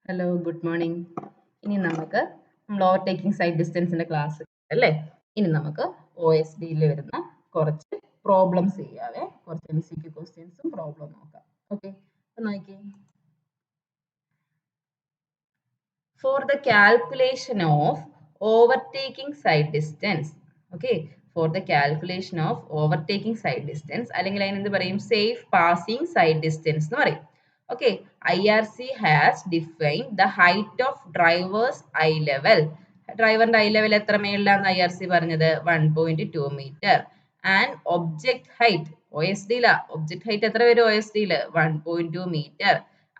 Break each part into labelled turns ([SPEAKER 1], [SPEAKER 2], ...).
[SPEAKER 1] Hello good morning. ഇനി നമുക്ക് നമ്മൾ ഓവർടേക്കിംഗ് സൈഡ് ഡിസ്റ്റൻസിന്റെ ക്ലാസ് അല്ലേ. ഇനി നമുക്ക് OSDയിൽ വരുന്ന കുറച്ച് പ്രോബ്ലംസ് ചെയ്യാവേ. കുറച്ച് MCQ ക്വസ്റ്റ്യൻസും പ്രോബ്ലം നോക്കാം. ഓക്കെ, അപ്പൊ നോക്കിയേ. For the calculation of overtaking side distance, okay, for the calculation of overtaking side distance അല്ലെങ്കിൽ അതിനെന്ത് പറയും, safe passing side distance എന്ന് പറയും. Okay, IRC has defined the height of driver's eye level. ഡ്രൈവറിന്റെ eye level എത്ര മേളിലാന്ന് IRC പറഞ്ഞത്? 1.2 metre. And object height OSD object height എത്ര വരും OSD 1.2 metre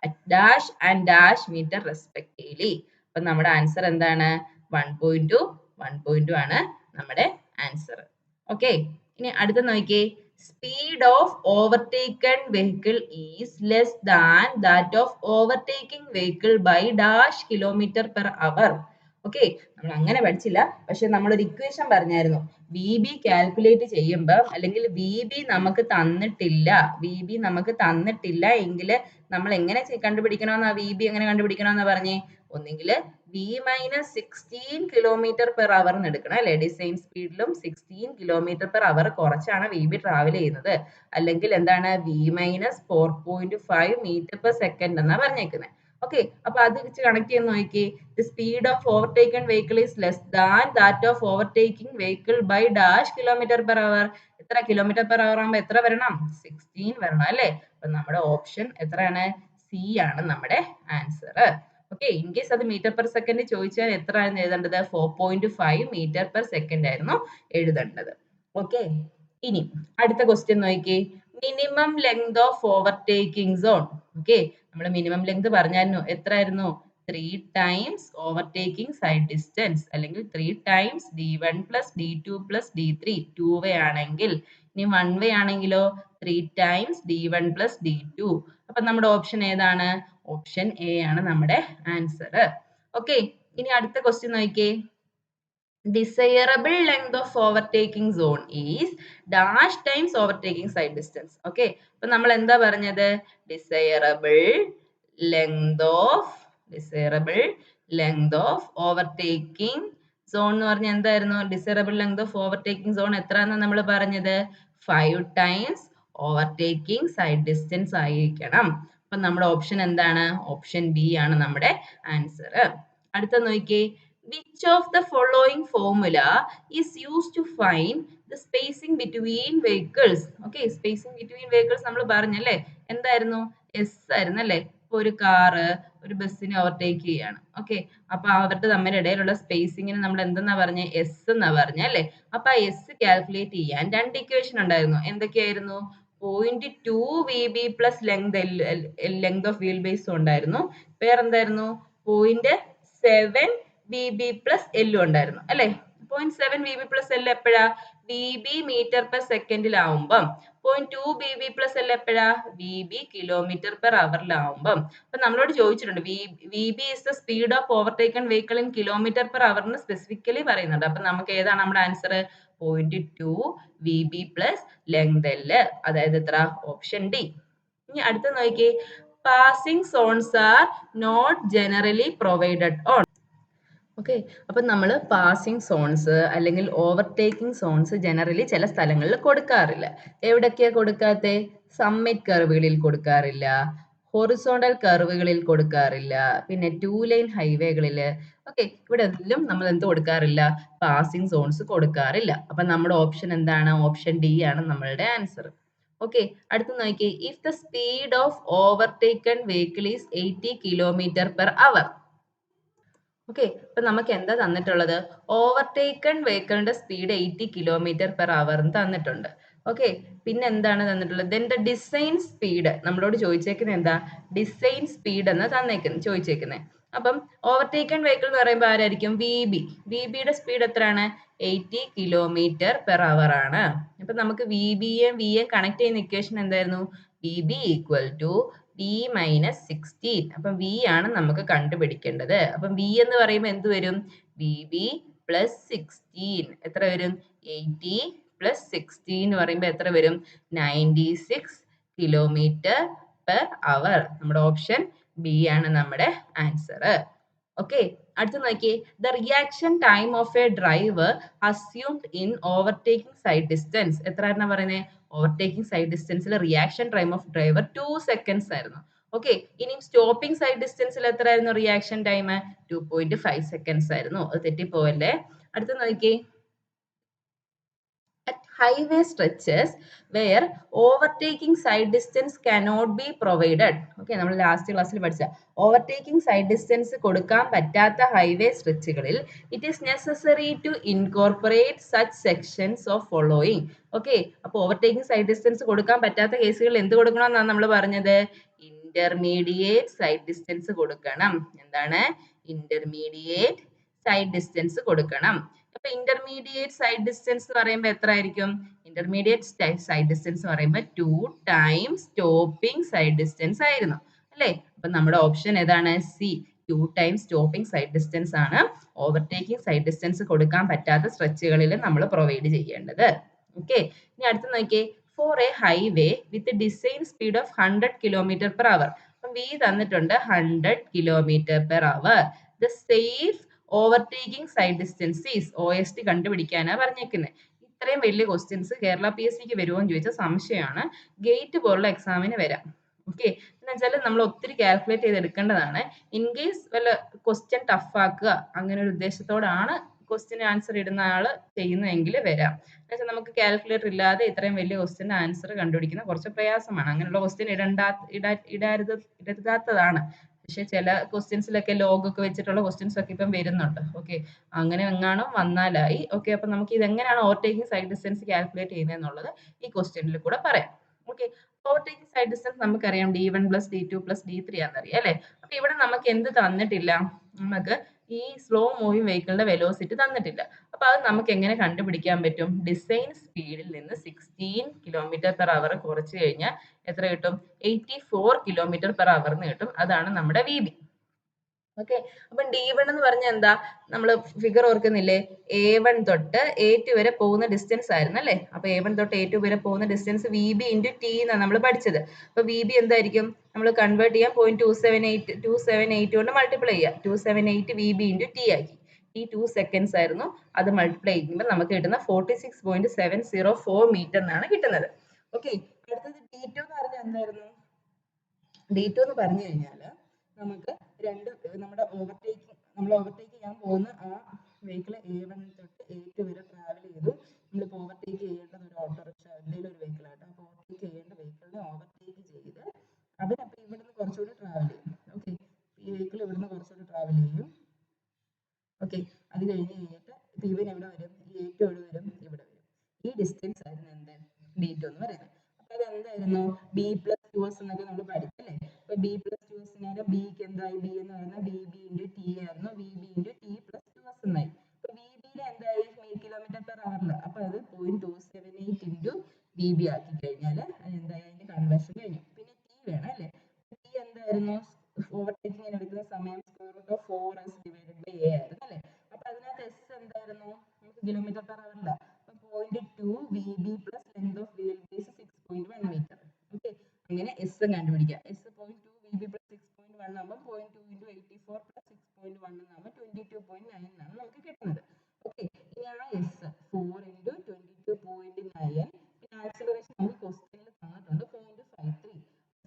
[SPEAKER 1] at dash and dash meter respectively. അപ്പൊ നമ്മുടെ ആൻസർ എന്താണ്? 1.2 ആണ് നമ്മുടെ ആൻസർ. ഓക്കെ, ഇനി അടുത്ത നോക്കിയേ. Speed of overtaken vehicle is less than that of overtaking vehicle by dash kilometre per hour. Okay, നമ്മൾ അങ്ങനെ പഠിച്ചില്ല, പക്ഷെ നമ്മളൊരു ഇക്വേഷൻ പറഞ്ഞായിരുന്നു. VB കാൽക്കുലേറ്റ് ചെയ്യുമ്പോൾ അല്ലെങ്കിൽ VB നമുക്ക് തന്നിട്ടില്ല എങ്കിൽ നമ്മൾ എങ്ങനെ കണ്ടുപിടിക്കണമെന്നാ? VB എങ്ങനെ കണ്ടുപിടിക്കണമെന്നാ പറഞ്ഞേ? ഒന്നെങ്കിൽ V-16 കിലോമീറ്റർ പെർ അവർ എന്ന് എടുക്കണം അല്ലെ. ഡിസൈൻ സ്പീഡിലും 16 കിലോമീറ്റർ പെർ അവർ കുറച്ചാണ് VB ട്രാവൽ ചെയ്യുന്നത്. അല്ലെങ്കിൽ എന്താണ്? V-4.5 മീറ്റർ പെർ സെക്കൻഡ് എന്നാ പറഞ്ഞേക്കുന്നത്. ഓക്കെ, അപ്പൊ അത് വെച്ച് കണക്ട് ചെയ്ത് നോക്കി. The speed of overtaken vehicle is less than that of overtaking vehicle by dash kilometre per hour. എത്ര കിലോമീറ്റർ പെർ അവർ ആകുമ്പോൾ എത്ര വരണം? 16 വരണം അല്ലേ. അപ്പൊ നമ്മുടെ ഓപ്ഷൻ എത്രയാണ്? സി ആണ് നമ്മുടെ ആൻസർ. ഓക്കെ, ഇൻ കേസ് അത് മീറ്റർ പെർ സെക്കൻഡ് ചോദിച്ചാൽ എത്ര ആയിരുന്നു എഴുതേണ്ടത്? 4.5 മീറ്റർ പെർ സെക്കൻഡ് ആയിരുന്നു എഴുതേണ്ടത്. ഓക്കെ, ഇനി അടുത്ത ക്വസ്റ്റ്യൻ നോക്കിയേ. Minimum length of overtaking zone. Okay, നമ്മൾ മിനിമം ലെങ്ത് പറഞ്ഞായിരുന്നു. എത്രയായിരുന്നു? 3 times overtaking side distance അല്ലെങ്കിൽ 3 times D1 plus D2 plus D3 2 way ആണെങ്കിൽ. ഇനി 1 way ആണെങ്കിലോ 3 times D1 plus D2. അപ്പൊ നമ്മുടെ ഓപ്ഷൻ ഏതാണ്? ഓപ്ഷൻ എ ആണ് നമ്മുടെ ആൻസർ. ഓക്കെ, ഇനി അടുത്ത ക്വസ്റ്റ്യൻ നോക്കിയേ. Desirable length of overtaking zone is dash times overtaking side distance. Okay, അപ്പൊ നമ്മൾ എന്താ പറഞ്ഞത്? Desirable length of overtaking zone എന്ന് പറഞ്ഞാൽ എന്തായിരുന്നു? Desirable length of overtaking zone എത്രയാണെന്ന് നമ്മൾ പറഞ്ഞത്? 5 times overtaking side distance ആയിരിക്കണം. അപ്പൊ നമ്മുടെ ഓപ്ഷൻ എന്താണ്? ഓപ്ഷൻ ബി ആണ് നമ്മുടെ ആൻസർ. അടുത്ത നോക്കിയേ. Which of the following formula is used to find the spacing between vehicles? Okay, spacing between vehicles നമ്മൾ പറഞ്ഞല്ലേ. എന്തായിരുന്നു? S ആയിരുന്നു അല്ലേ. ഇപ്പൊ ഒരു കാറ് ഒരു ബസ്സിനെ ഓവർടേക്ക് ചെയ്യാണ്. ഓക്കെ, അപ്പൊ അവരുടെ തമ്മിൽ ഇടയിലുള്ള സ്പേസിങ്ങിന് നമ്മൾ എന്തെന്നാ പറഞ്ഞേ? S എന്നാ പറഞ്ഞ അല്ലേ. അപ്പൊ ആ S കാൽക്കുലേറ്റ് ചെയ്യാൻ രണ്ട് ഇക്വേഷൻ ഉണ്ടായിരുന്നു. എന്തൊക്കെയായിരുന്നു? 0.2 VB plus length of wheel ബേസും ഉണ്ടായിരുന്നു. വേറെന്തായിരുന്നു? 0.7 VB പ്ലസ് എല്ലും ഉണ്ടായിരുന്നു അല്ലെ. 0.7 VB പ്ലസ് എൽ എപ്പോഴാ? VB മീറ്റർ പെർ സെക്കൻഡിലാവുമ്പം. 0.2 VB പ്ലസ് എൽ എപ്പോഴാ? VB കിലോമീറ്റർ പെർ അവറിലാവുമ്പം. അപ്പൊ നമ്മളോട് ചോദിച്ചിട്ടുണ്ട് VB is the speed of overtaken vehicle in kilometer per hour എന്ന് സ്പെസിഫിക്കലി പറയുന്നുണ്ട്. അപ്പൊ നമുക്ക് ഏതാണ് നമ്മുടെ answer? 0.2 VB plus length L, അതായത് എത്ര? Option D. ഇനി അടുത്ത നോക്കിയേ. Passing zones are not generally provided on. Okay, അപ്പം നമ്മൾ പാസിംഗ് സോൺസ് അല്ലെങ്കിൽ ഓവർടേക്കിംഗ് സോൺസ് ജനറലി ചില സ്ഥലങ്ങളിൽ കൊടുക്കാറില്ല. എവിടൊക്കെയാ കൊടുക്കാത്തെ? സമ്മിറ്റ് കർവുകളിൽ കൊടുക്കാറില്ല, ഹൊറിസോണ്ടൽ കർവുകളിൽ കൊടുക്കാറില്ല, പിന്നെ 2 ലൈൻ ഹൈവേകളിൽ. ഓക്കെ, ഇവിടെ എല്ലാം നമ്മൾ എന്ത് കൊടുക്കാറില്ല? പാസിംഗ് സോൺസ് കൊടുക്കാറില്ല. അപ്പം നമ്മുടെ ഓപ്ഷൻ എന്താണ്? ഓപ്ഷൻ ഡി ആണ് നമ്മളുടെ ആൻസർ. ഓക്കെ, അടുത്ത നോക്കിയേ. If the speed of overtaken vehicle is 80 kilometre per hour. Okay, ഇപ്പൊ നമുക്ക് എന്താ തന്നിട്ടുള്ളത്? ഓവർടേക്കൺ വെഹിക്കിളിന്റെ സ്പീഡ് 80 കിലോമീറ്റർ പെർ അവർ തന്നിട്ടുണ്ട്. ഓക്കെ, പിന്നെ എന്താണ് തന്നിട്ടുള്ളത്? ദെൻ ദ ഡിസൈൻ സ്പീഡ് നമ്മളോട് ചോദിച്ചേക്കുന്നത് എന്താ? ഡിസൈൻ സ്പീഡ് എന്ന് ചോദിച്ചേക്കുന്നത്. അപ്പം ഓവർടേക്കൺ വെഹിക്കിൾ എന്ന് പറയുമ്പോൾ ആരായിരിക്കും? വിബിയുടെ സ്പീഡ് എത്രയാണ്? 80 കിലോമീറ്റർ പെർ അവർ ആണ്. അപ്പൊ നമുക്ക് വിബിയും കണക്ട് ചെയ്യുന്ന ഇക്വേഷൻ എന്തായിരുന്നു? VB equal to V-16. അപ്പം V ആണ് നമുക്ക് കണ്ടുപിടിക്കേണ്ടത്. അപ്പം V എന്ന് പറയുമ്പോൾ എന്ത് വരും? VB പ്ലസ് 16 എത്ര വരും? 80 പ്ലസ് 16 എന്ന് പറയുമ്പോൾ എത്ര വരും? 96 കിലോമീറ്റർ പെർ അവർ. നമ്മുടെ ഓപ്ഷൻ ബി ആണ് നമ്മുടെ ആൻസർ. ഓക്കെ, അടുത്ത് നോക്കിയേ. The reaction time of a driver assumed in overtaking sight distance. എത്രയാണ് പറയുന്നത്? ഓവർടേക്കിംഗ് സൈഡ് ഡിസ്റ്റൻസിൽ reaction time of driver 2 seconds ആയിരുന്നു. ഓക്കെ, ഇനി സ്റ്റോപ്പിംഗ് സൈഡ് ഡിസ്റ്റൻസിൽ എത്രയായിരുന്നു റിയാക്ഷൻ ടൈം? 2.5 seconds ആയിരുന്നു. അത് തെറ്റിപ്പോവല്ലേ. അടുത്ത് നോക്കിയേ. At highway stretches where overtaking side distance cannot be provided. Okay, നമ്മൾ ലാസ്റ്റ് ക്ലാസ്സിൽ പഠിച്ച ഓവർടേക്കിംഗ് സൈഡ് ഡിസ്റ്റൻസ് കൊടുക്കാൻ പറ്റാത്ത ഹൈവേ സ്ട്രെച്ചുകളിൽ it is necessary to incorporate such sections of following. Okay, അപ്പോൾ ഓവർടേക്കിംഗ് സൈഡ് ഡിസ്റ്റൻസ് കൊടുക്കാൻ പറ്റാത്ത കേസുകളിൽ എന്ത് കൊടുക്കണമെന്നാണ് നമ്മൾ പറഞ്ഞത്? ഇന്റർമീഡിയറ്റ് സൈഡ് ഡിസ്റ്റൻസ് കൊടുക്കണം. എന്താണ്? ഇന്റർമീഡിയറ്റ് സൈഡ് ഡിസ്റ്റൻസ് കൊടുക്കണം. അപ്പൊ ഇന്റർമീഡിയറ്റ് സൈഡ് ഡിസ്റ്റൻസ് എന്ന് പറയുമ്പോൾ എത്ര ആയിരിക്കും? ഇന്റർമീഡിയറ്റ് സൈഡ് ഡിസ്റ്റൻസ് എന്ന് പറയുമ്പോൾ 2 times സ്റ്റോപ്പിംഗ് സൈഡ് ഡിസ്റ്റൻസ് ആയിരുന്നു അല്ലേ? അപ്പൊ നമ്മുടെ ഓപ്ഷൻ ഏതാണ്? C, 2 times stopping sight distance ആണ് ഓവർടേക്കിംഗ് സൈഡ് ഡിസ്റ്റൻസ് കൊടുക്കാൻ പറ്റാത്ത സ്ട്രെച്ചുകളിൽ നമ്മൾ പ്രൊവൈഡ് ചെയ്യേണ്ടത്. ഓക്കെ, ഇനി അടുത്ത് നോക്കിയേ. For a highway with design speed of 100 km/h. അപ്പം വി തന്നിട്ടുണ്ട് 100 km/h. The safe overtaking sight distance is OSD കണ്ടുപിടിക്കാനാണ് പറഞ്ഞേക്കുന്നത്. ഇത്രയും വലിയ ക്വസ്റ്റ്യൻസ് കേരള PSCക്ക് വരുമോ എന്ന് ചോദിച്ചാൽ സംശയമാണ്. ഗേറ്റ് പോലുള്ള എക്സാമിന് വരാം. ഓക്കെ, എന്ന് വെച്ചാൽ നമ്മൾ ഒത്തിരി കാൽക്കുലേറ്റ് ചെയ്ത് എടുക്കേണ്ടതാണ്. ഇൻ കേസ് വല്ല ക്വസ്റ്റ്യൻ ടഫ് ആക്കുക അങ്ങനെ ഒരു ഉദ്ദേശത്തോടാണ് ക്വസ്റ്റ്യൻ ആൻസർ ഇടുന്ന ആള് ചെയ്യുന്നതെങ്കിൽ വരാം. എന്നുവെച്ചാൽ നമുക്ക് കാൽക്കുലേറ്റർ ഇല്ലാതെ ഇത്രയും വലിയ ക്വസ്റ്റ്യൻ ആൻസർ കണ്ടുപിടിക്കുന്ന കുറച്ച് പ്രയാസമാണ്. അങ്ങനെയുള്ള ക്വസ്റ്റ്യൻ ഇടരുതാത്തതാണ്. പക്ഷെ ചില ക്വസ്റ്റ്യൻസിലൊക്കെ ലോഗ് ഒക്കെ വെച്ചിട്ടുള്ള ക്വസ്റ്റ്യൻസ് ഒക്കെ ഇപ്പം വരുന്നുണ്ട്. ഓക്കെ, അങ്ങനെ എങ്ങാനും വന്നാലായി. ഓക്കെ, അപ്പൊ നമുക്ക് ഇതെങ്ങനെയാണ് ഓവർടേക്കിംഗ് സൈഡ് ഡിസ്റ്റൻസ് കാൽക്കുലേറ്റ് ചെയ്യുന്നത് എന്നുള്ളത് ഈ ക്വസ്റ്റ്യനിൽ കൂടെ പറയാം. ഓക്കെ, ഓവർടേക്കിംഗ് സൈഡ് ഡിസ്റ്റൻസ് നമുക്കറിയാം D1 + D2 + D3 ആണെന്നറിയാം അല്ലെ? അപ്പൊ ഇവിടെ നമുക്ക് എന്ത് തന്നിട്ടില്ല? നമുക്ക് ഈ സ്ലോ മൂവിംഗ് വെഹിക്കിളിന്റെ വെലോസിറ്റി തന്നിട്ടില്ല. അപ്പൊ അത് നമുക്ക് എങ്ങനെ കണ്ടുപിടിക്കാൻ പറ്റും? ഡിസൈൻ സ്പീഡിൽ നിന്ന് 16 km/h കുറച്ച് കഴിഞ്ഞാൽ എത്ര കിട്ടും? 84 km/h എന്ന് കിട്ടും. അതാണ് നമ്മുടെ VB. ഓക്കെ, അപ്പൊ D1 എന്ന് പറഞ്ഞാൽ എന്താ? നമ്മൾ ഫിഗർ ഓർക്കുന്നില്ലേ? A1 തൊട്ട് A2 വരെ പോകുന്ന ഡിസ്റ്റൻസ് ആയിരുന്നു അല്ലേ? അപ്പൊ A1 തൊട്ട് A2 വരെ പോകുന്ന ഡിസ്റ്റൻസ് VB × T എന്നാണ് നമ്മൾ പഠിച്ചത്. അപ്പൊ VB എന്തായിരിക്കും? നമ്മൾ കൺവേർട്ട് ചെയ്യാൻ 0.278 കൊണ്ട് മൾട്ടിപ്ലൈ ചെയ്യുക. 278 VB × T ആക്കി. T 2 seconds ആയിരുന്നു. അത് മൾട്ടിപ്ലൈ ചെയ്യുമ്പോൾ നമുക്ക് കിട്ടുന്ന 46.704 മീറ്റർ എന്നാണ് കിട്ടുന്നത്. ഓക്കെ, അടുത്തത് D2 എന്ന് പറഞ്ഞാൽ എന്തായിരുന്നു? D2 എന്ന് പറഞ്ഞു കഴിഞ്ഞാൽ നമുക്ക് നമ്മൾ ഓവർടേക്ക് ചെയ്യാൻ പോകുന്ന ആ വെഹിക്കിൾ A1 തൊട്ട് A2 വരെ ട്രാവൽ ചെയ്തു. നമ്മളിപ്പോൾ ഓവർടേക്ക് ചെയ്യേണ്ടത് ഒരു ഓട്ടോറിക്ഷ എന്തെങ്കിലും ഒരു വെഹിക്കിൾ ആയിട്ട് അപ്പോൾ ഓവർടേക്ക് ചെയ്യേണ്ട വെഹിക്കിളിനെ ഓവർടേക്ക് ചെയ്ത് അവരപ്പോൾ ഇവിടുന്ന് കുറച്ചുകൂടി ട്രാവൽ ചെയ്യും. ഓക്കെ, ഈ വെഹിക്കിൾ ഇവിടുന്ന് കുറച്ചുകൂടി ട്രാവൽ ചെയ്യും. ഓക്കെ, അത് കഴിഞ്ഞിട്ട് ഇപ്പം ഇവൻ എവിടെ വരും? ഈ A2 എവിടെ വരും? ഇവിടെ വരും. ഈ ഡിസ്റ്റൻസ് ആയിരുന്നു എന്ത്? D2 എന്ന് പറയുന്നത്. അപ്പൊ അതെന്തായിരുന്നു? B + 2s എന്നൊക്കെ നമ്മൾ പഠിച്ചല്ലേ? അപ്പൊ B + 2s ബിക്ക് എന്തായി? B എന്ന് പറയുന്നത് VB × T ആയിരുന്നു. VB × T + 2s എന്നായി. അപ്പൊ VB എന്തായി? km/h. അപ്പൊ അത് 0.278 × VB ആക്കി കഴിഞ്ഞാൽ എന്തായി? അതിന്റെ കൺവേർഷൻ കഴിഞ്ഞു. പിന്നെ T വേണം അല്ലേ? T എന്തായിരുന്നു? ഓവർടേക്കിംഗ് എടുക്കുന്ന സമയം √4s / A ആയിരുന്നു അല്ലേ? അപ്പൊ അതിനകത്ത് S എന്തായിരുന്നു? നമുക്ക് km/h. അപ്പൊ 0.2 VB + length of wheel base 6.1 metre. Okay, അങ്ങനെ S കണ്ടുപിടിക്കാം. S 0.2 VB + 6.1 ആകുമ്പോൾ 0.2 × 84 + 6.1 എന്നാകുമ്പോൾ 22.9 എന്നാണ് നമുക്ക് കിട്ടുന്നത്. ഓക്കെ, ഇനി ആ S 4 × 22.9 പിന്നെ ആക്സിലറേഷൻ നമുക്ക് ക്വസ്റ്റ്യനിൽ തന്നിട്ടുണ്ട് 0.53.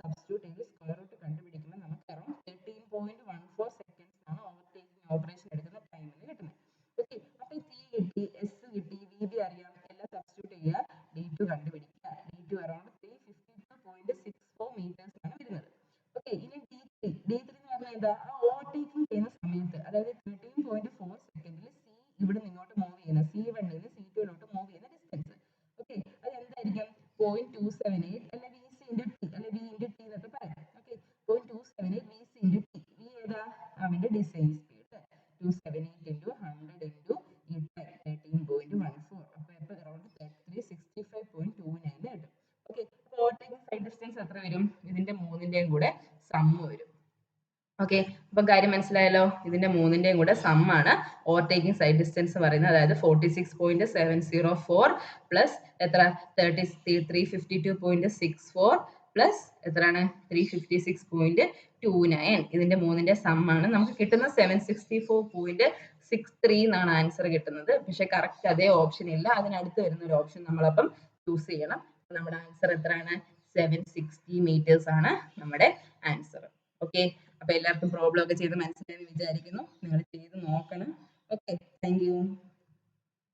[SPEAKER 1] സബ്സ്റ്റിറ്റ്യൂട്ട് ചെയ്ത് സ്ക്വയർ റൂട്ട് കണ്ടുപിടിക്കുമ്പോൾ നമുക്ക് അറൗണ്ട് 13.14 seconds ആണ് ഓവർടേക്കിംഗ് ഓപ്പറേഷൻ എടുക്കുന്ന ടൈമിൽ കിട്ടുന്നത്. ഓക്കെ, അപ്പൊ T കിട്ടി, S കിട്ടി, VB അറിയാം, എല്ലാം സബ്സ്റ്റിറ്റ്യൂട്ട് ചെയ്യുക, D2 കണ്ടുപിടിക്കുക. D2 അറൗണ്ട് 352.64 meters ആണ് വരുന്നത്. ഓക്കെ, ഇനി D3 എന്ന് പറഞ്ഞാൽ എന്താ? ആ ഓവർടേക്കിംഗ് ചെയ്യുന്ന സമയത്ത് അതായത് 13.4 സെക്കൻഡിൽ C ഇവിടെ നിന്നോട്ട് മൂവ് ചെയ്യുന്ന C1 നിന്ന് C2 മൂവ് ചെയ്യുന്ന ഡിസ്റ്റൻസ്. ഓക്കെ, അത് എന്തായിരിക്കും? 0.278 അല്ലെ VC × T അല്ലെ V × T എന്നൊക്കെ പറയാം. Okay, 0.278 VC × T. V ഏതാ? അവന്റെ ഡിസൈൻ സ്പീഡ്. 278 × 100 × 13.14. അപ്പൊ അറൗണ്ട് 365.29 കിട്ടും. ഓക്കെ, അപ്പോൾ ഓവർടേക്കിംഗ് സൈഡ് ഡിസ്റ്റൻസ് എത്ര വരും? ഇതിന്റെ മൂന്നിന്റെയും കൂടെ സം വരും. ഓക്കെ, അപ്പം കാര്യം മനസ്സിലായല്ലോ? ഇതിന്റെ മൂന്നിന്റെയും കൂടെ സം ആണ് ഓവർടേക്കിംഗ് സൈഡ് ഡിസ്റ്റൻസ് പറയുന്നത്. അതായത് 46.704 പ്ലസ് എത്ര? 352.64 പ്ലസ് എത്രയാണ് 356.29. ഇതിന്റെ മൂന്നിന്റെ സം ആണ് നമുക്ക് കിട്ടുന്ന 764.63 എന്നാണ് ആൻസർ കിട്ടുന്നത്. പക്ഷെ കറക്റ്റ് അതേ ഓപ്ഷൻ ഇല്ല, അതിനടുത്ത് വരുന്ന ഒരു ഓപ്ഷൻ നമ്മളപ്പം ചൂസ് ചെയ്യണം. നമ്മുടെ ആൻസർ എത്രയാണ്? 760 meters ആണ് നമ്മുടെ ആൻസർ. ഓക്കെ, അപ്പൊ എല്ലാവർക്കും പ്രോബ്ലം ഒക്കെ ചെയ്ത് മനസ്സിലായെന്ന് വിചാരിക്കുന്നു. നിങ്ങൾ ചെയ്ത് നോക്കണം. Okay, thank you.